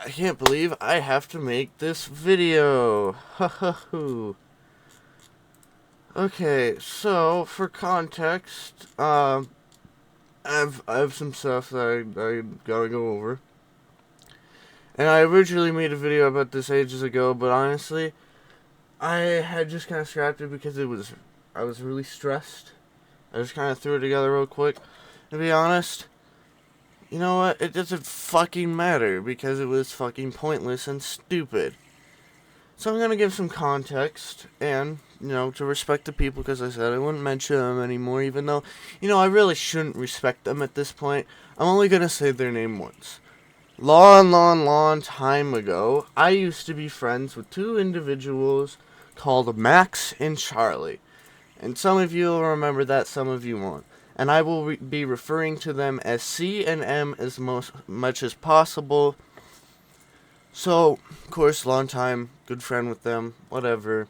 I can't believe I have to make this video. Ha ha hoo. Okay, so for context, I have some stuff that I gotta go over. And I originally made a video about this ages ago, but honestly, I had just kind of scrapped it because I was really stressed. I just kind of threw it together real quick. To be honest, you know what? It doesn't fucking matter because it was fucking pointless and stupid. So I'm gonna give some context and, to respect the people because I said I wouldn't mention them anymore, even though, I really shouldn't respect them at this point. I'm only gonna say their name once. Long time ago, I used to be friends with two individuals called Max and Charlie. And some of you will remember that, some of you won't. And I will be referring to them as C and M as much as possible. So, of course, long time, good friend with them, whatever.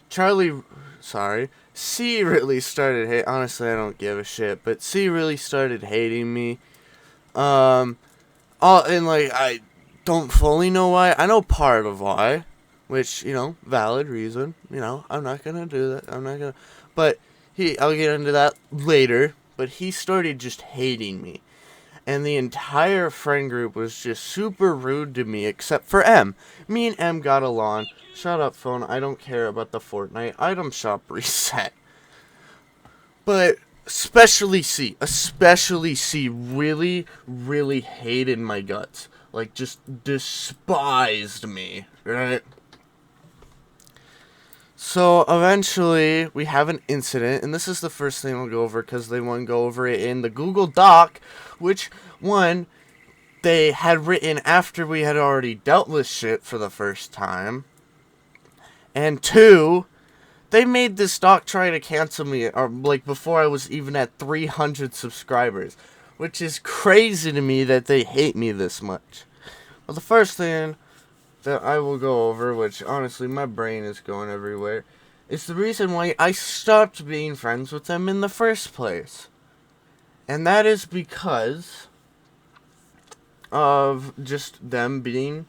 Charlie, sorry, C really started honestly, I don't give a shit, but C really started hating me. Um, and I don't fully know why. I know part of why, which, valid reason. I'm not gonna do that. But I'll get into that later. But he started just hating me. And the entire friend group was just super rude to me, except for M. Me and M got along. Shut up, phone. I don't care about the Fortnite item shop reset. But especially C really, really hated my guts. Like, just despised me, right? So, eventually, we have an incident, and this is the first thing I'll go over, because they want to go over it in the Google Doc, which, one, they had written after we had already dealt with shit for the first time, and two, they made this doc try to cancel me, or before I was even at 300 subscribers, which is crazy to me that they hate me this much. Well, the first thing that I will go over, which honestly my brain is going everywhere, is the reason why I stopped being friends with them in the first place. And that is because of just them being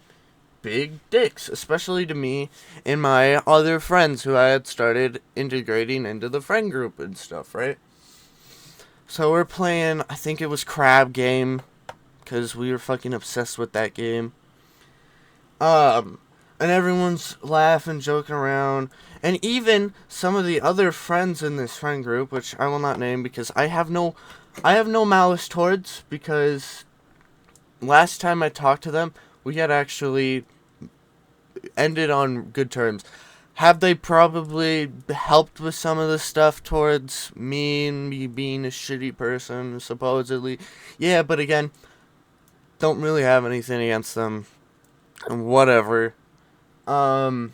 big dicks, especially to me and my other friends who I had started integrating into the friend group and stuff, right? So we're playing, I think it was Crab Game, because we were fucking obsessed with that game. And everyone's laughing, joking around, and even some of the other friends in this friend group, which I will not name because I have no malice towards, because last time I talked to them, we had actually ended on good terms. Have they probably helped with some of the stuff towards me and me being a shitty person, supposedly? Yeah, but again, don't really have anything against them. Whatever. But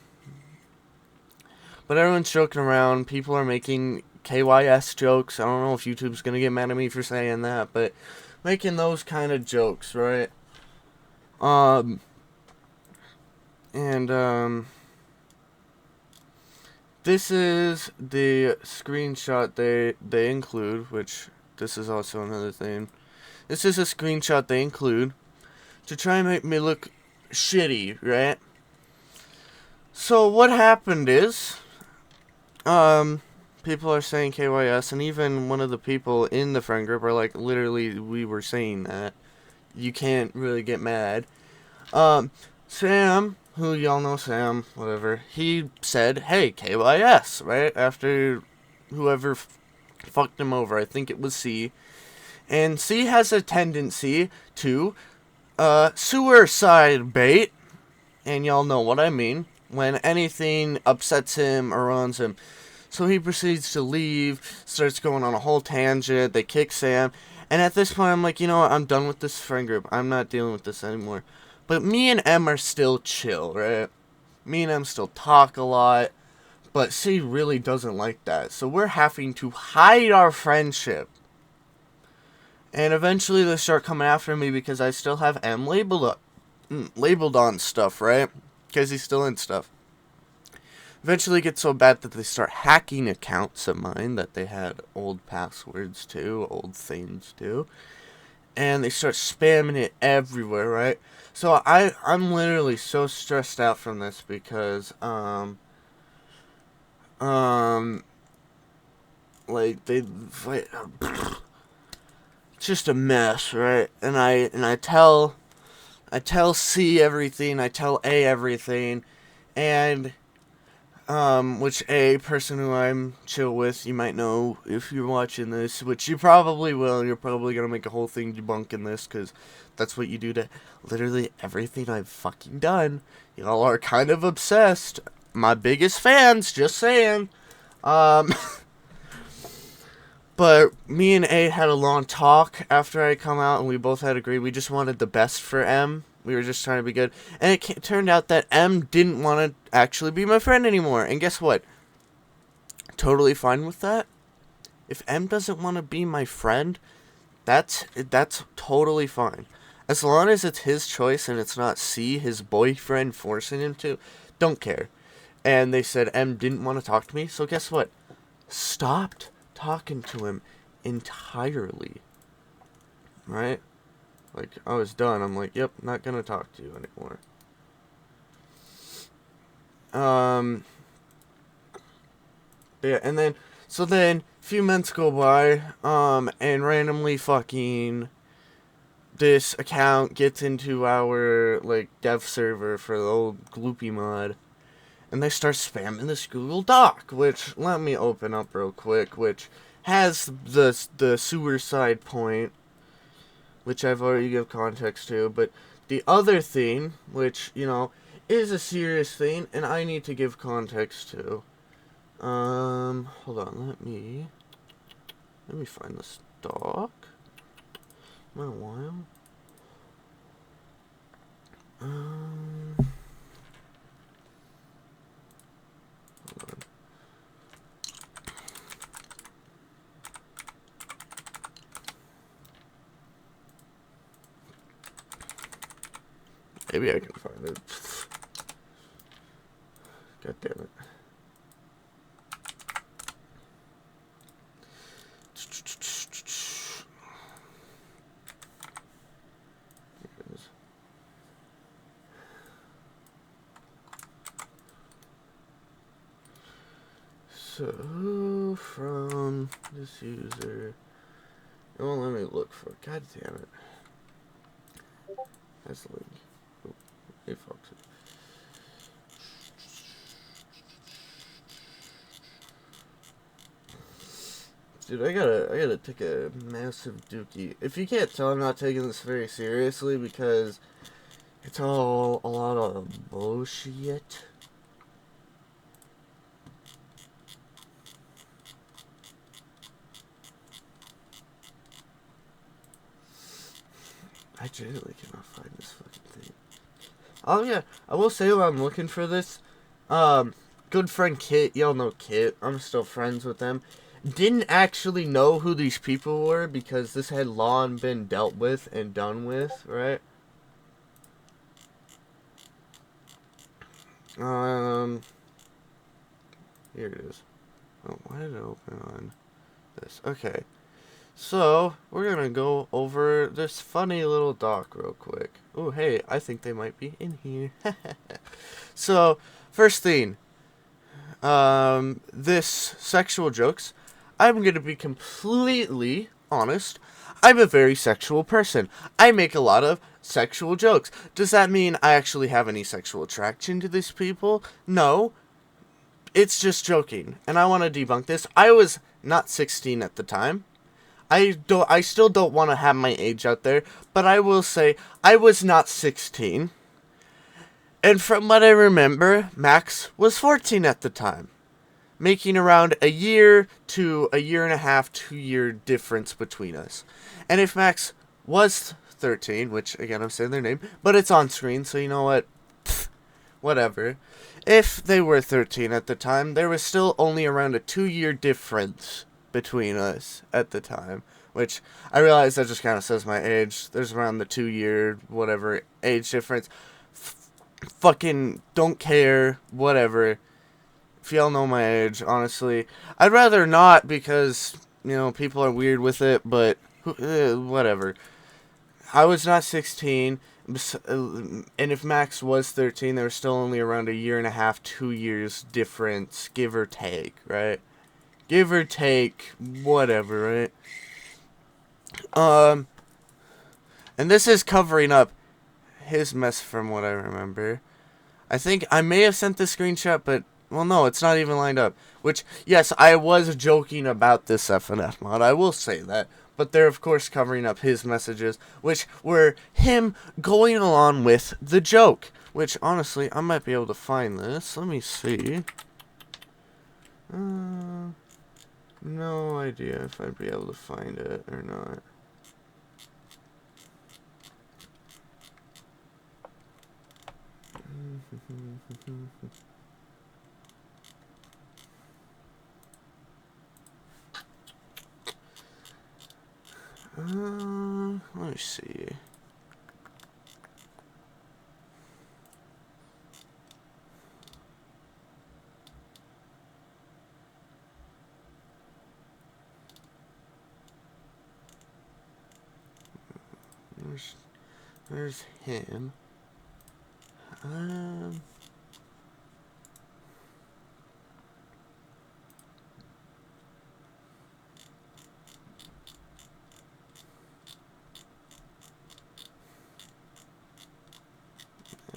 everyone's joking around. People are making KYS jokes. I don't know if YouTube's gonna get mad at me for saying that, but making those kind of jokes, right? This is the screenshot they include, which this is also another thing. This is a screenshot they include to try and make me look shitty, right? So what happened is, people are saying KYS, and even one of the people in the friend group are like, literally, we were saying that. You can't really get mad. Sam, who y'all know Sam, whatever, he said, hey, KYS, right? After whoever fucked him over, I think it was C. And C has a tendency to, suicide bait, and y'all know what I mean, when anything upsets him or ruins him. So he proceeds to leave, starts going on a whole tangent, they kick Sam, and at this point I'm like, you know what, I'm done with this friend group, I'm not dealing with this anymore. But me and M are still chill, right? Me and M still talk a lot, but C really doesn't like that, so we're having to hide our friendship. And eventually they start coming after me because I still have M labeled on stuff, right? Because he's still in stuff. Eventually it gets so bad that they start hacking accounts of mine that they had old passwords to, old things to. and they start spamming it everywhere, right? So I'm literally so stressed out from this because like they like, it's just a mess, right? And I tell C everything, I tell A everything, and which A, person who I'm chill with, you might know if you're watching this, which you probably will, and you're probably gonna make a whole thing debunking this, because that's what you do to literally everything I've fucking done. Y'all are kind of obsessed. My biggest fans, just saying. Um, but me and A had a long talk after I come out, and we both had agreed we just wanted the best for M. We were just trying to be good. And it turned out that M didn't want to actually be my friend anymore. And guess what? Totally fine with that. If M doesn't want to be my friend, that's totally fine. As long as it's his choice and it's not C, his boyfriend, forcing him to, don't care. And they said M didn't want to talk to me, so guess what? Stopped talking to him entirely. Right? Like, I was done. I'm like, yep, not gonna talk to you anymore. Yeah, and then, so then, a few months go by, and randomly fucking, this account gets into our, like, dev server for the old Gloopy mod, and they start spamming this Google Doc, which, let me open up real quick, which has the suicide point, which I've already given context to, but the other thing, which, you know, is a serious thing, and I need to give context to. Hold on, let me find this doc. Been a while. Hold on. Maybe I can find it. God damn it. So, from this user, it won't let me look for it. God damn it. That's the link. Oh, hey, folks. Dude, I gotta take a massive dookie. If you can't tell, I'm not taking this very seriously because it's all a lot of bullshit. I genuinely cannot find this fucking thing. Oh yeah, I will say while I'm looking for this, good friend Kit, y'all know Kit, I'm still friends with them, didn't actually know who these people were because this had long been dealt with and done with, right? Here it is. Oh, why did it open on this? Okay. So, we're gonna go over this funny little doc real quick. Oh, hey, I think they might be in here. So, first thing. This sexual jokes. I'm gonna be completely honest. I'm a very sexual person. I make a lot of sexual jokes. Does that mean I actually have any sexual attraction to these people? No. It's just joking. And I want to debunk this. I was not 16 at the time. I still don't want to have my age out there, but I will say I was not 16. And from what I remember, Max was 14 at the time, making around a year to a year and a half, 2-year difference between us. And if Max was 13, which again I'm saying their name, but it's on screen, so you know what? Pfft, whatever. If they were 13 at the time, there was still only around a 2-year difference between us at the time, which I realize that just kind of says my age. There's around the 2-year whatever age difference. Fucking don't care, whatever. If y'all know my age, honestly, I'd rather not because, you know, people are weird with it, but whatever. I was not 16, and if Max was 13, there was still only around a year and a half, 2 years difference, give or take, right? Give or take, whatever, right? And this is covering up his mess from what I remember. I think I may have sent this screenshot, but, well, no, it's not even lined up. Which, yes, I was joking about this FNF mod, I will say that. But they're, of course, covering up his messages, which were him going along with the joke. Which, honestly, I might be able to find this. Let me see. No idea if I'd be able to find it or not. Let me see. There's him. I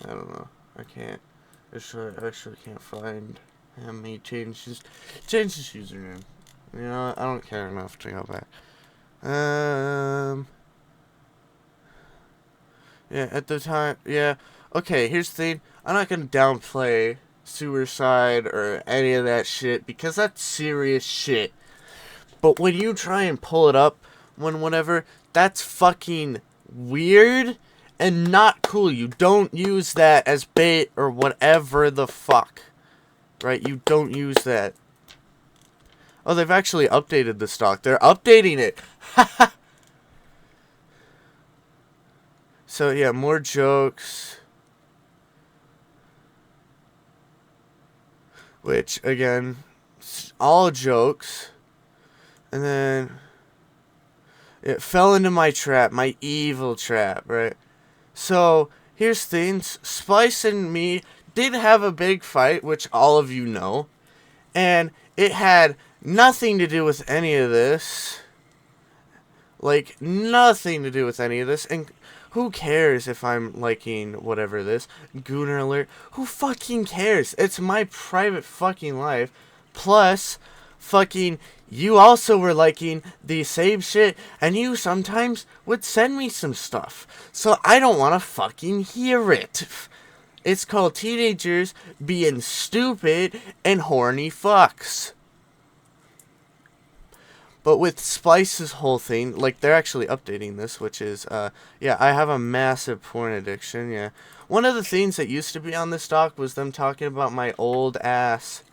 don't know. I can't. I actually can't find him. He changed his username. You know, I don't care enough to go back. Yeah, at the time, yeah. Okay, here's the thing. I'm not gonna downplay suicide or any of that shit because that's serious shit. But when you try and pull it up, whatever, that's fucking weird and not cool. You don't use that as bait or whatever the fuck. Right? You don't use that. Oh, they've actually updated the stock. They're updating it. So, yeah, more jokes. Which, again, all jokes. And then it fell into my trap, my evil trap, right? So, here's things. Splice and me did have a big fight, which all of you know. And it had nothing to do with any of this. Like, nothing to do with any of this. And who cares if I'm liking whatever this? Gooner alert. Who fucking cares? It's my private fucking life. Plus, fucking, you also were liking the same shit, and you sometimes would send me some stuff. So I don't want to fucking hear it. It's called teenagers being stupid and horny fucks. But with Splice's whole thing, like, they're actually updating this, which is, yeah, I have a massive porn addiction, yeah. One of the things that used to be on this doc was them talking about my old ass,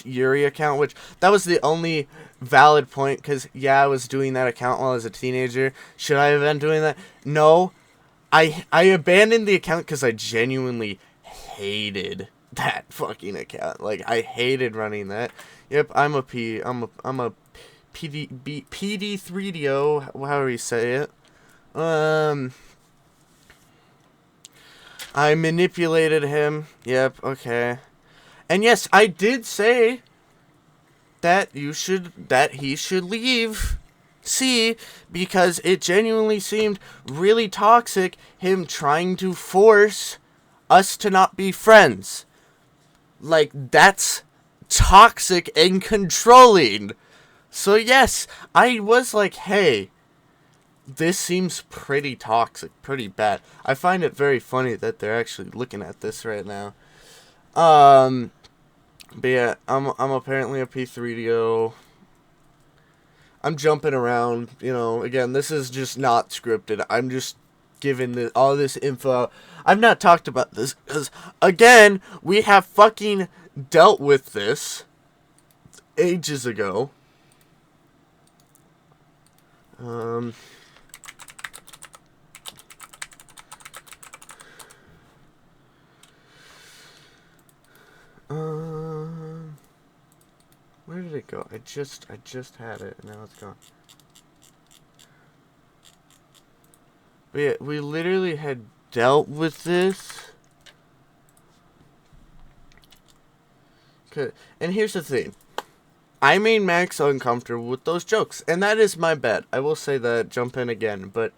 Yuri account, which, that was the only valid point, because, yeah, I was doing that account while I was a teenager. Should I have been doing that? No. I abandoned the account because I genuinely hated that fucking account. Like, I hated running that. Yep, I'm a PD3DO, however you say it. I manipulated him. Yep, okay. And yes, I did say that he should leave. See, because it genuinely seemed really toxic, him trying to force us to not be friends. Like, that's toxic and controlling. So yes, I was like, hey, this seems pretty toxic, pretty bad. I find it very funny that they're actually looking at this right now. But yeah, I'm apparently a P3DO. I'm jumping around, you know, again, this is just not scripted. I'm just giving all this info. I've not talked about this because, again, we have fucking dealt with this ages ago. Where did it go? I just had it, and now it's gone. But yeah, we literally had dealt with this. And here's the thing. I made Max uncomfortable with those jokes, and that is my bad. I will say that, jump in again, but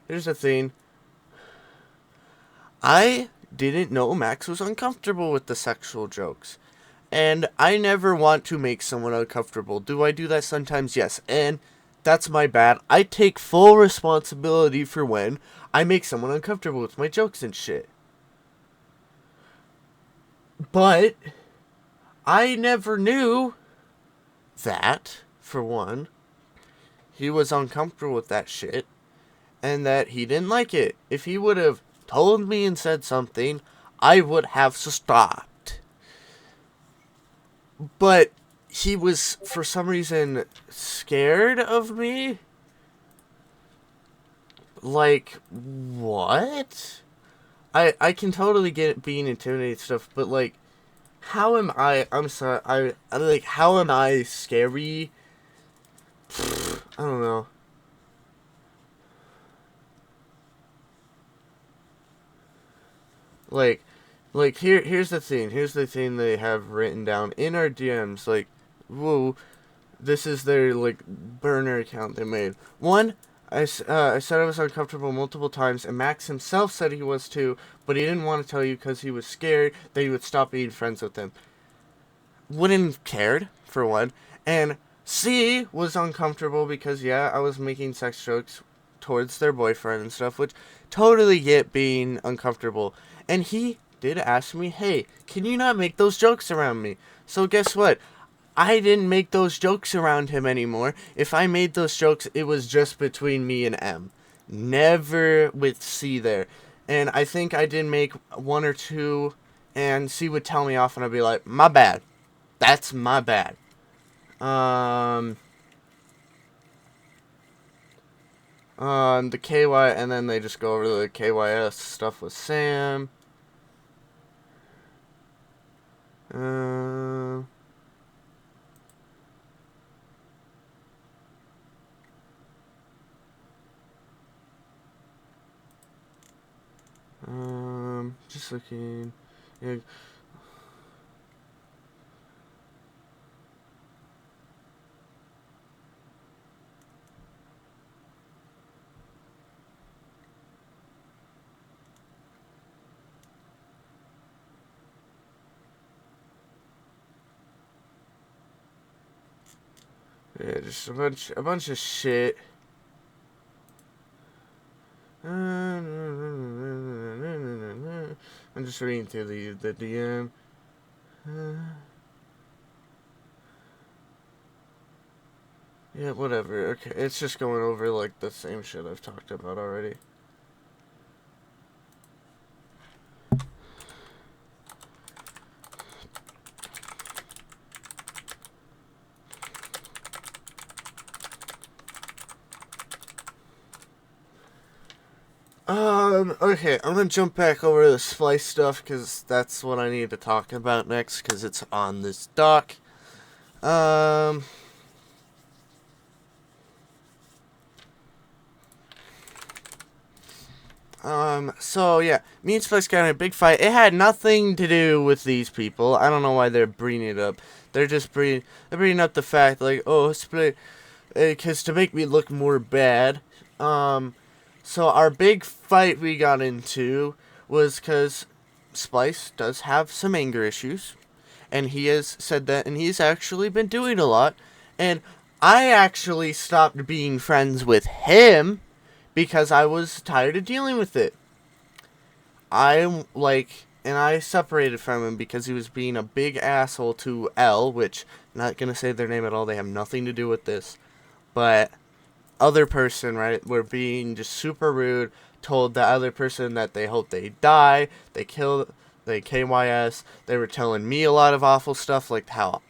here's the thing. I didn't know Max was uncomfortable with the sexual jokes. And I never want to make someone uncomfortable. Do I do that sometimes? Yes. And that's my bad. I take full responsibility for when I make someone uncomfortable with my jokes and shit. But I never knew that, for one, he was uncomfortable with that shit and that he didn't like it. If he would have told me and said something, I would have stopped. But he was, for some reason, scared of me. Like, what? I can totally get it being intimidated stuff, but like, how am I'm sorry, I like, how am I scary? I don't know. Here's the thing. Here's the thing they have written down in our DMs. Like, whoa, this is their, like, burner account they made. One, I said I was uncomfortable multiple times, and Max himself said he was too, but he didn't want to tell you because he was scared that you would stop being friends with him. Wouldn't have cared, for one. And C was uncomfortable because, yeah, I was making sex jokes towards their boyfriend and stuff, which totally get being uncomfortable. And he did ask me, hey, can you not make those jokes around me? So guess what? I didn't make those jokes around him anymore. If I made those jokes, it was just between me and M. Never with C there. And I think I did make one or two, and C would tell me off, and I'd be like, my bad. That's my bad. The KY, and then they just go over the KYS stuff with Sam. Just looking. Yeah. Yeah, just a bunch of shit. I'm just reading through the DM. Yeah, whatever. Okay, it's just going over like the same shit I've talked about already. Okay, I'm gonna jump back over to the splice stuff, because that's what I need to talk about next, because it's on this doc. So yeah, me and Splice got in a big fight. It had nothing to do with these people. I don't know why they're bringing it up. They're bringing up the fact, like, oh, Splice, because to make me look more bad. So our big fight we got into was because Splice does have some anger issues, and he has said that, and he's actually been doing a lot, and I actually stopped being friends with him because I was tired of dealing with it. And I separated from him because he was being a big asshole to L, which, not gonna say their name at all, they have nothing to do with this, but other person, right, were being just super rude, told the other person that they hope they die, they KYS, they were telling me a lot of awful stuff, like how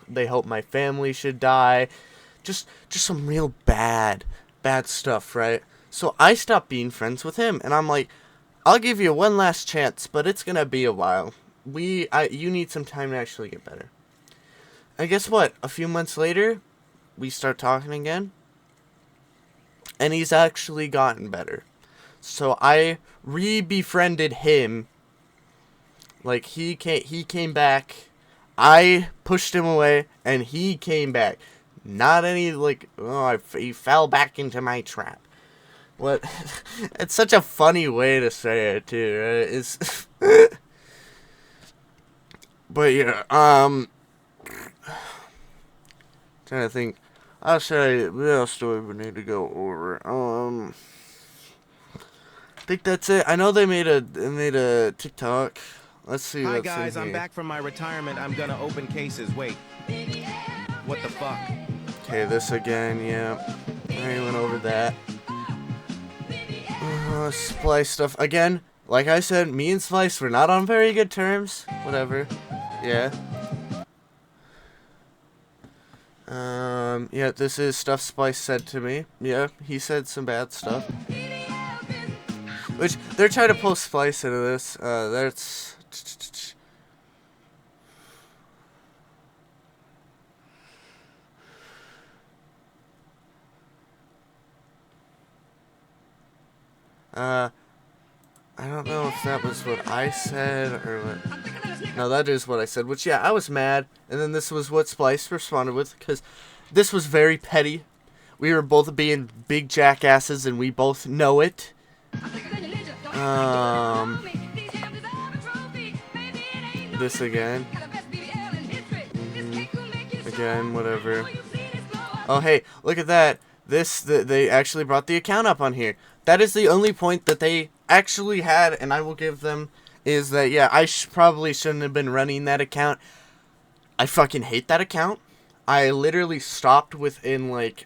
they hope my family should die, just some real bad stuff, right? So I stopped being friends with him, and I'm like, I'll give you one last chance, but it's gonna be a while. You need some time to actually get better. And guess what? A few months later, we start talking again. And he's actually gotten better. So I re-befriended him. Like, he came back. I pushed him away, and he came back. Not any, like, oh, he fell back into my trap. What? It's such a funny way to say it, too, right? It's... But, yeah, trying to think. I'll say, what else do we need to go over? I think that's it. I know they made a TikTok. Let's see. Hi guys, I'm back from my retirement. I'm gonna open cases. Wait. What the fuck? Okay, this again, yeah. I already went over that. Splice stuff. Again, like I said, me and Splice were not on very good terms. Whatever. Yeah. Yeah, this is stuff Splice said to me. Yeah, he said some bad stuff. Which, they're trying to pull Splice into this. That's... I don't know if that was what I said or what. No, that is what I said. Which, yeah, I was mad. And then this was what Splice responded with. Because this was very petty. We were both being big jackasses and we both know it. This again. Again, whatever. Oh, hey, look at that. They actually brought the account up on here. That is the only point that they actually had, and I will give them, is that, yeah, I probably shouldn't have been running that account. I fucking hate that account. I literally stopped within, like,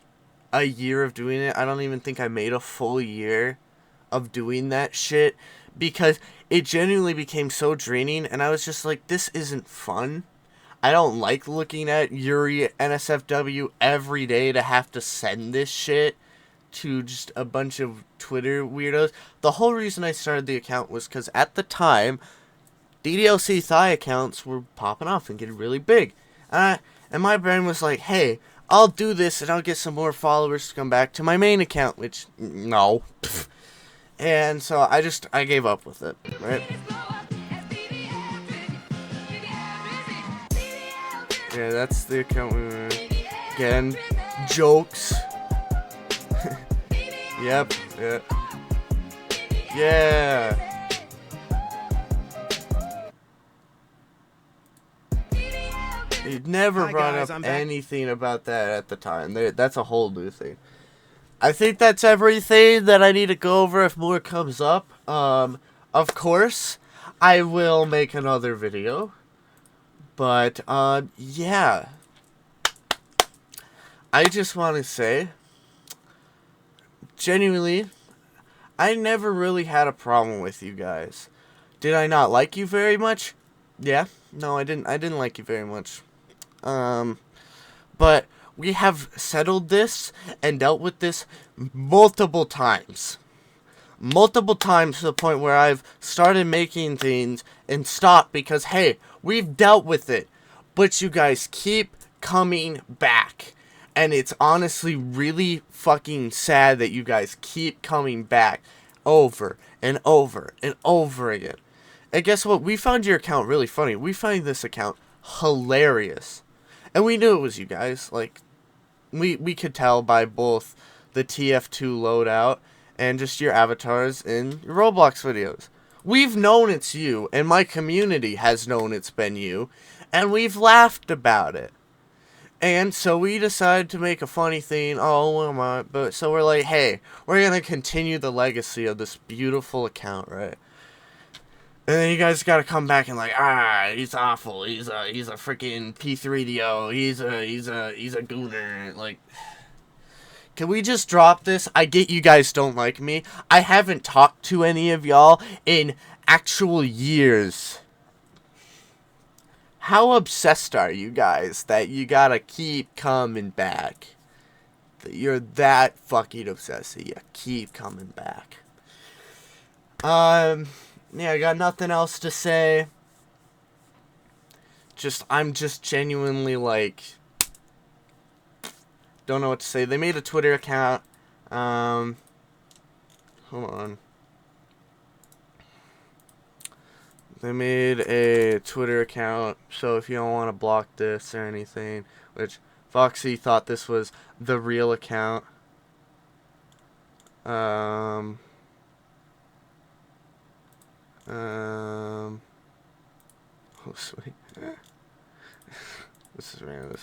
a year of doing it. I don't even think I made a full year of doing that shit, because it genuinely became so draining, and I was just like, this isn't fun. I don't like looking at Yuri NSFW every day to have to send this shit to just a bunch of Twitter weirdos. The whole reason I started the account was because at the time, DDLC Thigh accounts were popping off and getting really big. And my brain was like, hey, I'll do this and I'll get some more followers to come back to my main account, which, no. And so I gave up with it, right? Yeah, that's the account we were in. Again, jokes. Yep, yeah. Yeah. He never brought up anything about that at the time. That's a whole new thing. I think that's everything that I need to go over if more comes up. Of course, I will make another video. But, yeah. I just want to say, genuinely, I never really had a problem with you guys. Did I not like you very much? Yeah. No, I didn't like you very much. But we have settled this and dealt with this multiple times. Multiple times to the point where I've started making things and stopped because, hey, we've dealt with it. But you guys keep coming back. And it's honestly really fucking sad that you guys keep coming back over and over and over again. And guess what? We found your account really funny. We find this account hilarious. And we knew it was you guys. Like, we could tell by both the TF2 loadout and just your avatars in your Roblox videos. We've known it's you, and my community has known it's been you, and we've laughed about it. And so we decided to make a funny thing. Oh, what am I? But so we're like, hey, we're gonna continue the legacy of this beautiful account, right? And then you guys gotta come back and like, he's awful. He's a freaking P3DO. He's a gooner. Like, can we just drop this? I get you guys don't like me. I haven't talked to any of y'all in actual years. How obsessed are you guys that you gotta keep coming back? That you're that fucking obsessed that you keep coming back. Yeah, I got nothing else to say. I'm just genuinely like, don't know what to say. They made a Twitter account. Hold on. They made a Twitter account, so if you don't want to block this or anything, which Foxy thought this was the real account. Oh, sweet. This is random.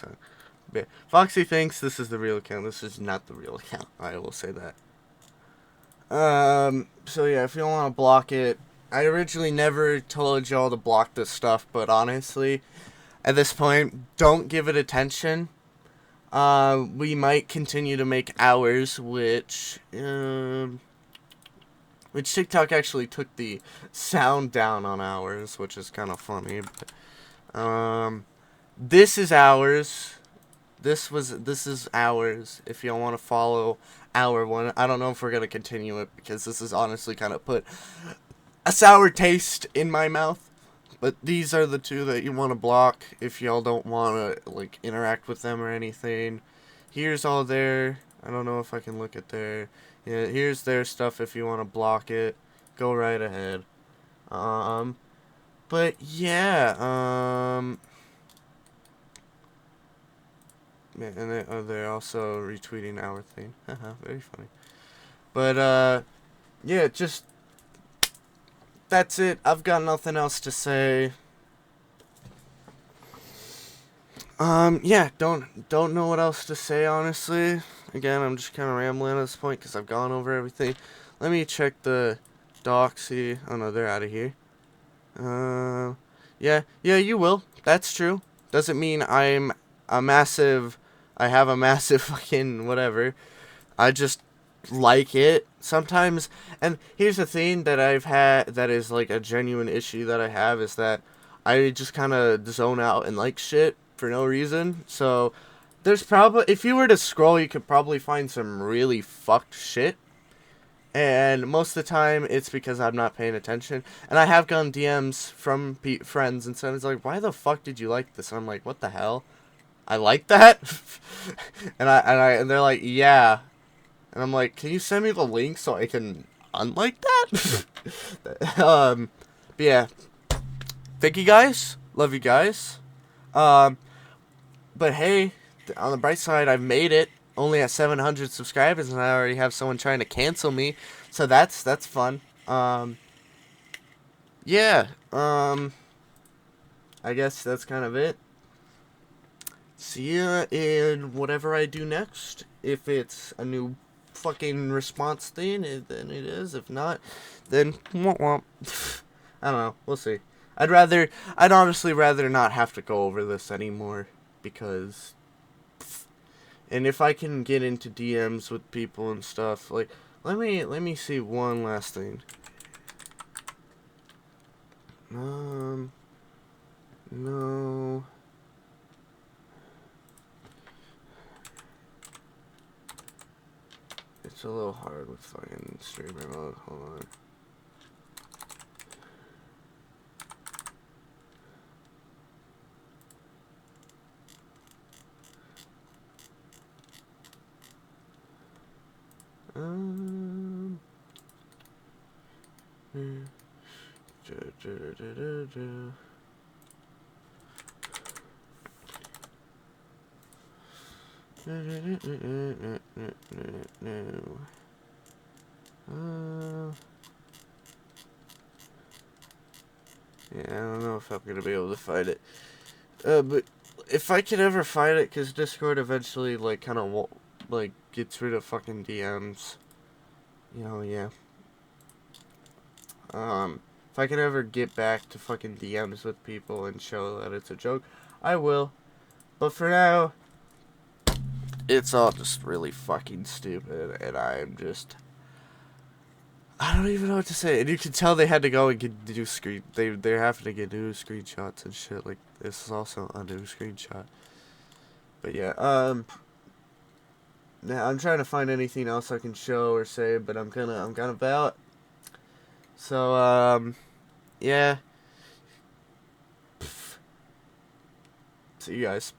Foxy thinks this is the real account. This is not the real account. I will say that. So yeah, if you don't want to block it, I originally never told y'all to block this stuff, but honestly, at this point, don't give it attention. We might continue to make hours, which TikTok actually took the sound down on ours, which is kind of funny. But, this is ours. This is ours. If you don't want to follow our one, I don't know if we're gonna continue it because this is honestly kind of put a sour taste in my mouth. But these are the two that you want to block if y'all don't want to like interact with them or anything. Here's all their. I don't know if I can look at their. Yeah, here's their stuff. If you want to block it, go right ahead. But yeah. Yeah, and they're also retweeting our thing. Haha, very funny. But yeah, just that's it. I've got nothing else to say. Yeah, don't know what else to say, honestly. Again, I'm just kind of rambling at this point because I've gone over everything. Let me check the doxy. Oh no, they're out of here. Yeah, you will. That's true. Doesn't mean I have a massive fucking whatever. I just like it sometimes. And here's the thing that I've had that is like a genuine issue that I have is that I just kind of zone out and like shit for no reason. So there's probably, if you were to scroll, you could probably find some really fucked shit. And most of the time, it's because I'm not paying attention. And I have gotten DMs from friends and so it's like, why the fuck did you like this? And I'm like, what the hell? I like that? and they're like, yeah. And I'm like, can you send me the link so I can unlike that? But yeah. Thank you guys. Love you guys. But hey, on the bright side, I've made it. Only at 700 subscribers, and I already have someone trying to cancel me. So that's fun. Yeah. I guess that's kind of it. See ya in whatever I do next. If it's a new fucking response thing, then it is. If not, then womp womp. I don't know. We'll see. I'd honestly rather not have to go over this anymore because. And if I can get into DMs with people and stuff, like, let me see one last thing. No. It's a little hard with fucking streamer mode. Hold on. Yeah, I don't know if I'm gonna be able to fight it. But if I could ever fight it, because Discord eventually, like, kind of, like, gets rid of fucking DMs. You know, yeah. If I could ever get back to fucking DMs with people and show that it's a joke, I will. But for now, it's all just really fucking stupid, and I'm just... I don't even know what to say. And you can tell they had to go and do they're having to get new screenshots and shit. Like, this is also a new screenshot. But yeah, now I'm trying to find anything else I can show or say, but I'm kind of out. So, yeah. See you guys.